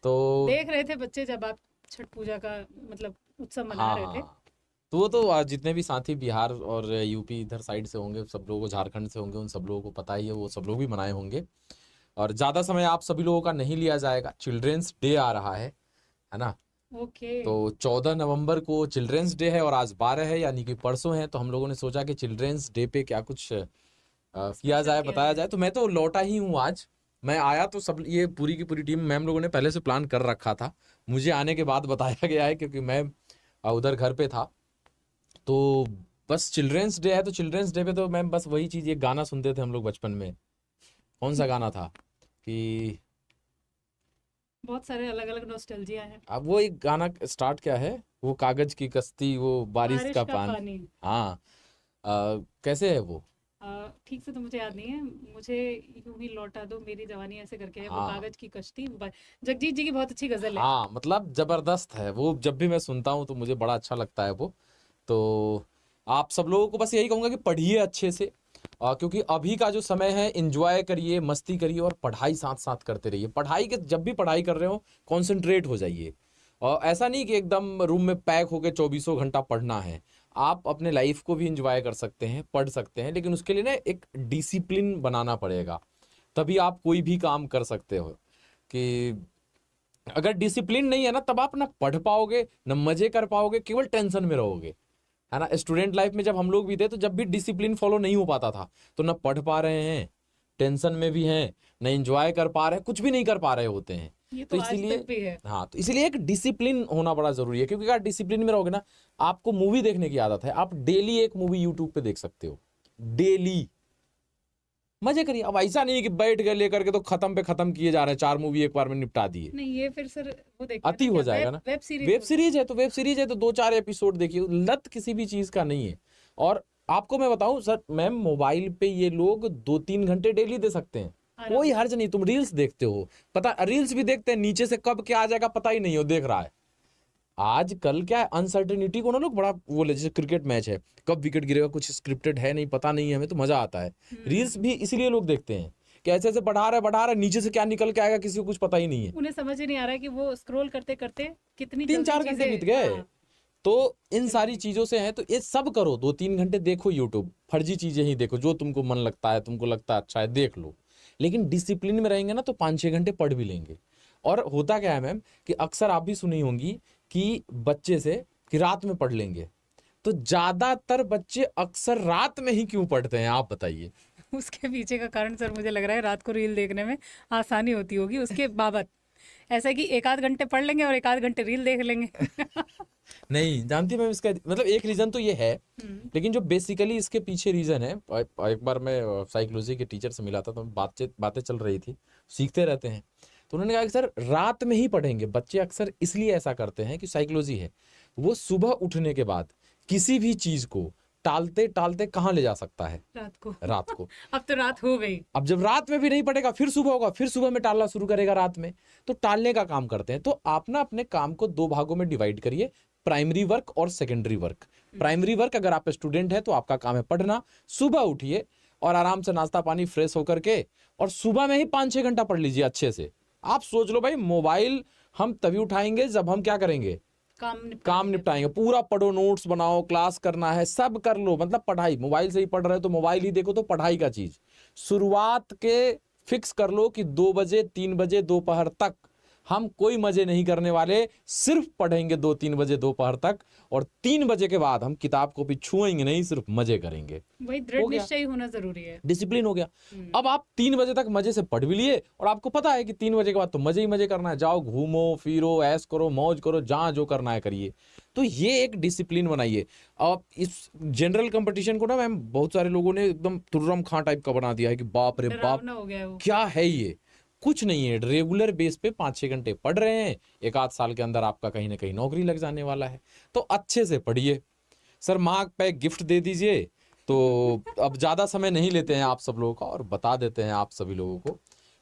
तो देख रहे थे बच्चे जब आप छठ पूजा का मतलब उत्सव मना हाँ रहे थे। हाँ, तो वो तो जितने भी साथी बिहार और यूपी इधर साइड से होंगे, सब लोगों को, झारखंड से होंगे, उन सब लोगों को पता ही है, वो सब लोग भी मनाए होंगे। और ज़्यादा समय आप सभी लोगों का नहीं लिया जाएगा, चिल्ड्रेंस डे आ रहा है ना। ओके। तो 14 नवंबर को चिल्ड्रेंस डे है और आज 12 है, यानी कि परसों है। तो हम लोगों ने सोचा कि चिल्ड्रेंस डे पे क्या कुछ किया स्पेशल जाए, किया बताया जाए। जाए। तो मैं तो लौटा ही हूँ आज। मैं आया तो सब, ये पूरी की पूरी टीम, मैम लोगों ने पहले से प्लान कर रखा था, मुझे आने के बाद बताया गया है, क्योंकि मैं उधर घर पे था। तो बस चिल्ड्रेंस डे है, तो चिल्ड्रेंस डे पे तो मैम बस वही चीज़, एक गाना सुनते थे हम लोग बचपन में। कौन सा गाना था कि, बहुत सारे अलग अलग नॉस्टैल्जिया है। अब वो एक गाना स्टार्ट क्या है, वो कागज की कश्ती, वो बारिश बारिश का का पानी। पानी। हाँ, कैसे है वो। ठीक से तो मुझे याद नहीं है। मुझे यूं ही लौटा दो मेरी जवानी ऐसे करके है, वो हाँ कागज की कश्ती, वो जगजीत जी की बहुत अच्छी गजल है। हाँ, मतलब जबरदस्त है वो, जब भी मैं सुनता हूँ तो मुझे बड़ा अच्छा लगता है वो। तो आप सब लोगों को बस यही कहूंगा कि पढ़िए अच्छे से, क्योंकि अभी का जो समय है, एंजॉय करिए, मस्ती करिए, और पढ़ाई साथ साथ करते रहिए। पढ़ाई के, जब भी पढ़ाई कर रहे हो, कॉन्सेंट्रेट हो जाइए। और ऐसा नहीं कि एकदम रूम में पैक होकर चौबीसों घंटा पढ़ना है। आप अपने लाइफ को भी इंजॉय कर सकते हैं, पढ़ सकते हैं, लेकिन उसके लिए ना एक डिसिप्लिन बनाना पड़ेगा, तभी आप कोई भी काम कर सकते हो। कि अगर डिसिप्लिन नहीं है ना, तब आप ना पढ़ पाओगे, ना मजे कर पाओगे, केवल टेंशन में रहोगे, है ना। स्टूडेंट लाइफ में जब हम लोग भी थे, तो जब भी डिसिप्लिन फॉलो नहीं हो पाता था, तो ना पढ़ पा रहे हैं, टेंशन में भी हैं, ना एंजॉय कर पा रहे हैं, कुछ भी नहीं कर पा रहे होते हैं। ये तो तो आज इसीलिए, तक भी है। हाँ, तो इसीलिए एक डिसिप्लिन होना बड़ा जरूरी है, क्योंकि अगर डिसिप्लिन में रहोगे ना, आपको मूवी देखने की आदत है, आप डेली एक मूवी यूट्यूब पे देख सकते हो, डेली मजे करिए। अब ऐसा नहीं कि बैठ गए लेकर के तो खत्म पे खत्म किए जा रहे हैं, 4 मूवी एक बार में निपटा दिए, नहीं, ये फिर सर वो देखते हैं अति ना, हो क्या जाएगा वेब ना। वेब सीरीज वेब होती है। सीरीज है तो वेब सीरीज है, तो 2-4 एपिसोड देखिए, लत किसी भी चीज का नहीं है। और आपको मैं बताऊं सर, मैम, मोबाइल पे ये लोग 2-3 घंटे डेली दे सकते हैं, आराम कोई से। हर्ज नहीं। तुम रील्स देखते हो, पता, रील्स भी देखते हैं, नीचे से कब क्या आ जाएगा पता ही नहीं हो, देख रहा है। आजकल क्या है, अनसर्टेनिटी को ना लोग बड़ा वो ले, जैसे क्रिकेट मैच है, कब विकेट गिरेगा, कुछ स्क्रिप्टेड है नहीं, पता नहीं है हमें, तो मजा आता है। रील्स हम्म। भी इसीलिए लोग देखते हैं, कि ऐसे ऐसे बढ़ा रहा है, नीचे से क्या निकल के आएगा किसी को कुछ पता ही नहीं है। उन्हें समझ ही नहीं आ रहा है कि वो स्क्रॉल करते करते कितनी तीन जल्दी चार घंटे चीजें। बीत गए। हाँ, तो इन चली सारी गई। चीजों से है, तो ये सब करो, 2-3 घंटे देखो यूट्यूब, फर्जी चीजें ही देखो, जो तुमको मन लगता है, तुमको लगता है अच्छा है, देख लो। लेकिन डिसिप्लिन में रहेंगे ना, तो 5-6 घंटे पढ़ भी लेंगे। और होता क्या है मैम, कि अक्सर आप भी सुनी होंगी कि बच्चे से, कि रात में पढ़ लेंगे, तो ज्यादातर बच्चे अक्सर रात में ही क्यों पढ़ते हैं, आप बताइए। उसके पीछे का कारण सर मुझे लग रहा है रात को रील देखने में आसानी होती होगी उसके बाबत। ऐसा है कि एक आध घंटे पढ़ लेंगे और एक आध घंटे रील देख लेंगे। नहीं जानती मैम, इसका मतलब एक रीजन तो ये है, हम्म। लेकिन जो बेसिकली इसके पीछे रीजन है, एक बार मैं साइकोलॉजी के टीचर से मिला था, तो बातचीत बातें चल रही थी, सीखते रहते हैं। तो उन्होंने कहा कि सर रात में ही पढ़ेंगे बच्चे, अक्सर इसलिए ऐसा करते हैं, कि साइकोलॉजी है, वो सुबह उठने के बाद किसी भी चीज को टालते टालते कहाँ ले जा सकता है, रात को। रात को। अब तो रात हो गई। अब जब रात में भी नहीं पढ़ेगा, फिर सुबह होगा, फिर सुबह में टालना शुरू करेगा रात में, तो टालने का काम करते हैं। तो आप ना अपने काम को 2 भागों में डिवाइड करिए, प्राइमरी वर्क और सेकेंडरी वर्क। प्राइमरी वर्क, अगर आप स्टूडेंट है तो आपका काम है पढ़ना, सुबह उठिए और आराम से नाश्ता पानी फ्रेश होकर के, और सुबह में ही 5-6 घंटा पढ़ लीजिए अच्छे से। आप सोच लो भाई, मोबाइल हम तभी उठाएंगे जब हम क्या करेंगे, काम काम निपटाएंगे निपटाएंगे। अपना। पूरा पढ़ो, नोट्स बनाओ, क्लास करना है, सब कर लो, मतलब पढ़ाई, मोबाइल से ही पढ़ रहे हो तो मोबाइल ही देखो, तो पढ़ाई का चीज शुरुआत के फिक्स कर लो, कि 2 बजे 3 बजे दोपहर तक हम कोई मजे नहीं करने वाले, सिर्फ पढ़ेंगे 2-3 बजे दोपहर तक, और 3 बजे के बाद हम किताब को भी छुएंगे नहीं, सिर्फ मजे करेंगे। वही हो दृढ़ गया, निश्चय होना जरूरी है। डिसिप्लिन हो गया। हम्म। अब आप 3 बजे तक मजे से पढ़ भी लिए, और आपको पता है कि 3 बजे के बाद तो मजे ही मजे करना है, जाओ घूमो फिरो, ऐश करो, मौज करो, जहां जो करना है करिए। तो ये एक डिसिप्लिन बनाइए। अब इस जनरल कंपटीशन को ना मैम, बहुत सारे लोगों ने एकदम तुर्रम खां टाइप का बना दिया है, कि बाप रे बाप, डरावना हो गया है वो। क्या है ये। कुछ नहीं है, रेगुलर बेस पे 5-6 घंटे पढ़ रहे हैं, 1 आध साल के अंदर आपका कहीं ना कहीं नौकरी लग जाने वाला है। तो अच्छे से पढ़िए। सर माँ पे गिफ्ट दे दीजिए। तो अब ज़्यादा समय नहीं लेते हैं आप सब लोगों का, और बता देते हैं आप सभी लोगों को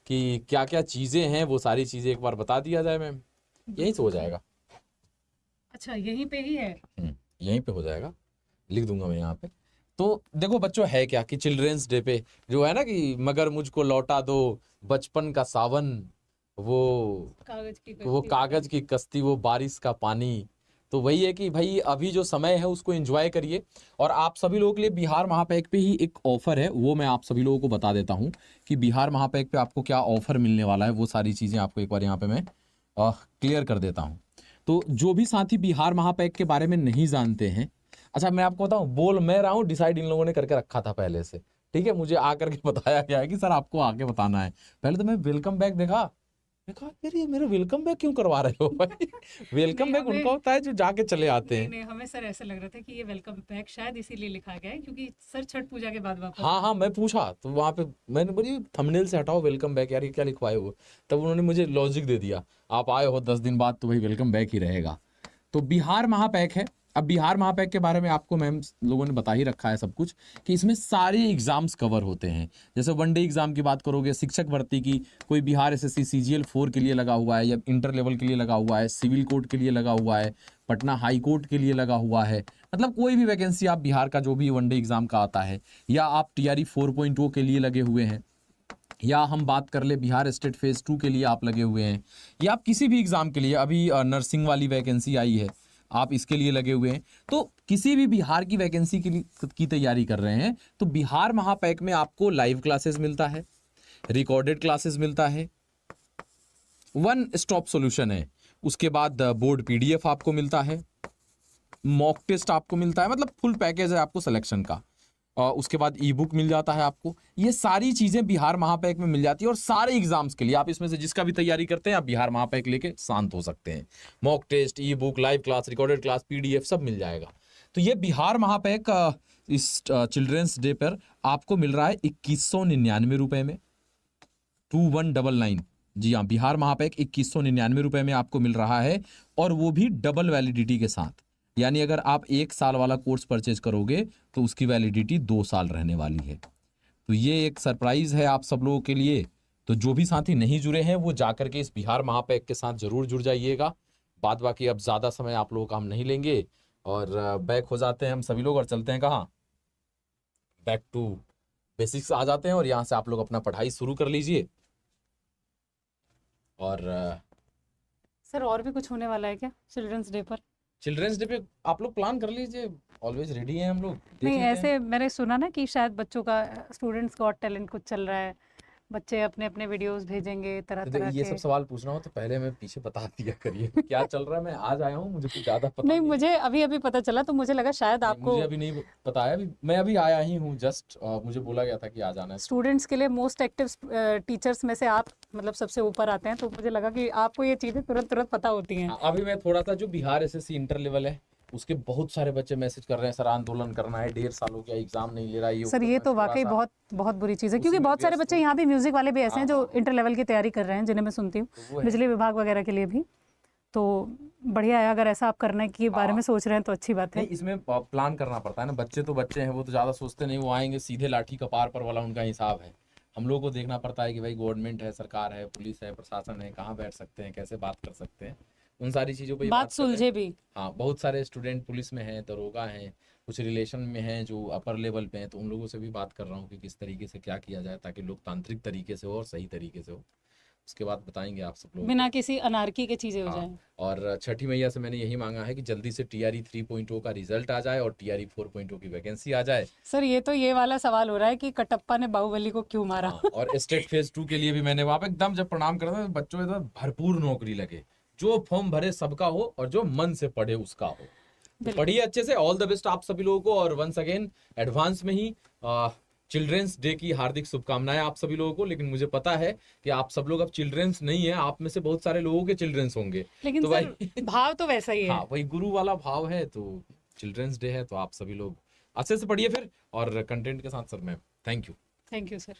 कि क्या क्या चीज़ें हैं, वो सारी चीज़ें एक बार बता दिया जाए मैम, यहीं से बिल्कुल हो सर। जाएगा। अच्छा, यहीं पे ही है। यहीं पे हो जाएगा, लिख दूंगा मैं यहाँ पे। तो देखो बच्चों, है क्या कि चिल्ड्रेंस डे पे जो है ना, कि मगर मुझको लौटा दो बचपन का सावन, वो कागज की कश्ती, वो बारिश का पानी। तो वही है कि भाई अभी जो समय है उसको एंजॉय करिए। और आप सभी लोगों के लिए बिहार महापैक पे ही एक ऑफर है, वो मैं आप सभी लोगों को बता देता हूँ कि बिहार महापैक पे आपको क्या ऑफर मिलने वाला है। वो सारी चीज़ें आपको एक बार यहाँ पे मैं क्लियर कर देता हूँ। तो जो भी साथी बिहार महापैक के बारे में नहीं जानते हैं, अच्छा मैं आपको बताऊँ, बोल मैं रहा हूँ, डिसाइड इन लोगों ने करके रखा था पहले से, ठीक है। मुझे आकर के बताया गया है कि सर आपको आके बताना है। पहले तो मैं वेलकम बैक देखा, मैं कहा यार ये मेरा वेलकम बैक क्यों करवा रहे हो भाई। वेलकम बैक उनका होता है जो जाके चले आते हैं। नहीं हमें सर ऐसा लग रहा था कि ये वेलकम बैक शायद इसीलिए लिखा गया है क्योंकि सर छठ पूजा के बाद वापस हाँ हाँ, मैं पूछा तो वहां पे मैंने बोली थंबनेल से हटाओ वेलकम बैक, यार ये क्या लिखवाए हो। तब उन्होंने मुझे लॉजिक दे दिया, आप आए हो 10 दिन बाद तो भाई वेलकम बैक ही रहेगा। तो बिहार महापैक है। अब बिहार महापैक के बारे में आपको मैम लोगों ने बता ही रखा है सब कुछ, कि इसमें सारे एग्जाम्स कवर होते हैं। जैसे वनडे एग्जाम की बात करोगे, शिक्षक भर्ती की, कोई बिहार एसएससी सीजीएल 4 के लिए लगा हुआ है, या इंटर लेवल के लिए लगा हुआ है, सिविल कोर्ट के लिए लगा हुआ है, पटना हाई कोर्ट के लिए लगा हुआ है, मतलब कोई भी वैकेंसी आप बिहार का जो भी वनडे एग्जाम का आता है, या आप टीआरई 4.0 के लिए लगे हुए हैं, या हम बात कर ले बिहार स्टेट फेज 2 के लिए आप लगे हुए हैं, या आप किसी भी एग्जाम के लिए, अभी नर्सिंग वाली वैकेंसी आई है आप इसके लिए लगे हुए हैं, तो किसी भी बिहार की वैकेंसी की तैयारी कर रहे हैं, तो बिहार महापैक में आपको लाइव क्लासेस मिलता है, रिकॉर्डेड क्लासेस मिलता है, वन स्टॉप सॉल्यूशन है, उसके बाद बोर्ड पीडीएफ आपको मिलता है, मॉक टेस्ट आपको मिलता है, मतलब फुल पैकेज है आपको सिलेक्शन का। उसके बाद ई बुक मिल जाता है आपको। ये सारी चीज़ें बिहार महापैक में मिल जाती है, और सारे एग्जाम्स के लिए आप इसमें से जिसका भी तैयारी करते हैं आप बिहार महापैक लेके शांत हो सकते हैं। Mock test, e book, live class, recorded class, PDF सब मिल जाएगा। तो ये बिहार महापैक इस चिल्ड्रेंस डे पर आपको मिल रहा है 2199 रुपये में, 2199। जी हाँ, बिहार महापैक 2199 रुपये में आपको मिल रहा है, और वो भी डबल वैलिडिटी के साथ। यानी अगर आप 1 साल वाला कोर्स परचेज करोगे तो उसकी वैलिडिटी 2 साल रहने वाली है। तो ये एक सरप्राइज है आप सब लोगों के लिए। तो जो भी साथी नहीं जुड़े हैं वो जाकर के इस बिहार महापैक के साथ जरूर जुड़ जाइएगा। बाद बाकी अब ज़्यादा समय आप लोगों का हम नहीं लेंगे, और बैक हो जाते हैं हम सभी लोग, और चलते हैं कहाँ, बैक टू बेसिक्स आ जाते हैं, और यहाँ से आप लोग अपना पढ़ाई शुरू कर लीजिए। और सर और भी कुछ होने वाला है क्या चिल्ड्रंस डे पर? चिल्ड्रंस डे पे आप लोग प्लान कर लीजिए, ऑलवेज रेडी हैं हम लोग। देख नहीं लेते हैं। ऐसे मैंने सुना ना कि शायद बच्चों का स्टूडेंट्स गॉट टैलेंट कुछ चल रहा है, बच्चे अपने अपने वीडियोस भेजेंगे तरह तो तरह ये के। सब सवाल पूछना हो तो पहले मैं पीछे बता दिया करिए क्या चल रहा है। मैं आज आया हूँ, मुझे कुछ ज्यादा पता नहीं नहीं है। मुझे अभी अभी पता चला तो मुझे लगा शायद नहीं, आपको। मुझे अभी नहीं पता है, अभी मैं अभी आया ही हूँ जस्ट, मुझे बोला गया था कि आ जाना है। स्टूडेंट्स के लिए मोस्ट एक्टिव टीचर्स में से आप मतलब सबसे ऊपर आते हैं, तो मुझे लगा कि आपको ये चीज़ें तुरंत तुरंत पता होती हैं। अभी मैं थोड़ा सा जो बिहार एसएससी इंटर लेवल है उसके बहुत सारे बच्चे मैसेज कर रहे हैं, सर आंदोलन करना है, 1.5 साल हो गया एग्जाम नहीं ले रहा है। सर ये तो वाकई बहुत बहुत बुरी चीज़ है, क्योंकि बहुत सारे बच्चे यहाँ भी म्यूजिक वाले भी ऐसे हैं जो इंटर लेवल की तैयारी कर रहे हैं, जिन्हें मैं सुनती हूँ बिजली विभाग वगैरह के लिए भी। तो बढ़िया है, अगर ऐसा आप करने के बारे में सोच रहे हैं तो अच्छी बात है। नहीं, इसमें प्लान करना पड़ता है ना। बच्चे तो बच्चे हैं, वो तो ज़्यादा सोचते नहीं, वो आएंगे सीधे लाठी कपार पर वाला उनका हिसाब है। हम लोग को देखना पड़ता है कि भाई गवर्नमेंट है, सरकार है, पुलिस है, प्रशासन है, कहाँ बैठ सकते हैं, कैसे बात कर सकते हैं, उन सारी चीज़ों पे बात सुलझे भी। हाँ, बहुत सारे स्टूडेंट पुलिस में हैं, दरोगा हैं, कुछ रिलेशन में हैं जो अपर लेवल पे हैं, तो उन लोगों से भी बात कर रहा हूँ कि किस तरीके से क्या किया जाए ताकि लोकतांत्रिक तरीके से हो और सही तरीके से हो। उसके बाद बताएंगे आप सब लोग, बिना किसी अनारकी के चीज़ें हो हाँ। जाएं। और छठी मैया से मैंने यही मांगा है कि जल्दी से टीआरई 3.0 का रिजल्ट आ जाए और टीआरई 4.0 की वैकेंसी आ जाए। सर ये तो ये वाला सवाल हो रहा है कि कटप्पा ने बाहुबली को क्यों मारा। हाँ, और स्टेट फेज 2 के लिए भी मैंने वहां पे एकदम जब प्रणाम करता था, बच्चों को भरपूर नौकरी लगे, जो फॉर्म भरे सबका हो और जो मन से पढ़े उसका हो। तो पढ़िए अच्छे से। ऑल द बेस्ट आप सभी लोगों को, और वंस अगेन एडवांस में ही चिल्ड्रंस डे की हार्दिक शुभकामनाएं आप सभी लोगों को। लेकिन मुझे पता है कि आप सब लोग अब चिल्ड्रंस नहीं है, आप में से बहुत सारे लोगों के चिल्ड्रंस होंगे, लेकिन तो सर भाव तो वैसा ही है। हाँ, वही गुरु वाला भाव है। तो चिल्ड्रंस डे है तो आप सभी लोग अच्छे से पढ़िए फिर, और कंटेंट के साथ sir ma'am thank you. Thank you sir.